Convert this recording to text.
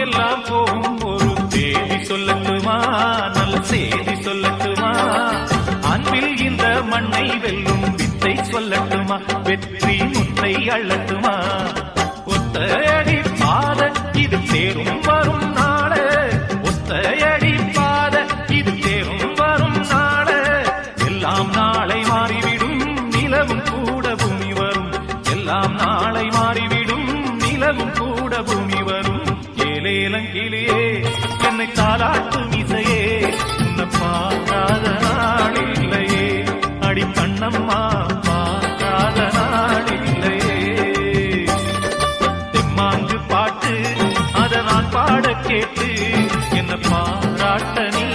எல்லாம் போகும் ஒரு தேதி சொல்லட்டுமா, நல்ல செய்தி சொல்லட்டுமா, அன்பில் இந்த மண்ணை வெல்லும் வித்தை சொல்லட்டுமா, வெற்றி முத்தை அள்ளட்டுமா. ஒத்தையடி பாத இது தேரும் வரும் நாள, ஒத்தையடி பாத இது தேரும் வரும் நாள, எல்லாம் நாளை மாறிவிடும் நிலவும் கூட பூமி வரும், எல்லாம் நாளை மாறிவிடும் நிலவும் கூட பூமி வரும். ஏலேலங்கிளியே என்னை தாலாட்டும் இசையே, உன்னை பார்க்காத நாள் இல்லையே, அடி கண்ணம்மா பார்க்காத நாள் இல்லையே. தெம்மாங்கு பாட்டு அதை நான் பாட கேட்டு என்ன பாராட்ட நீ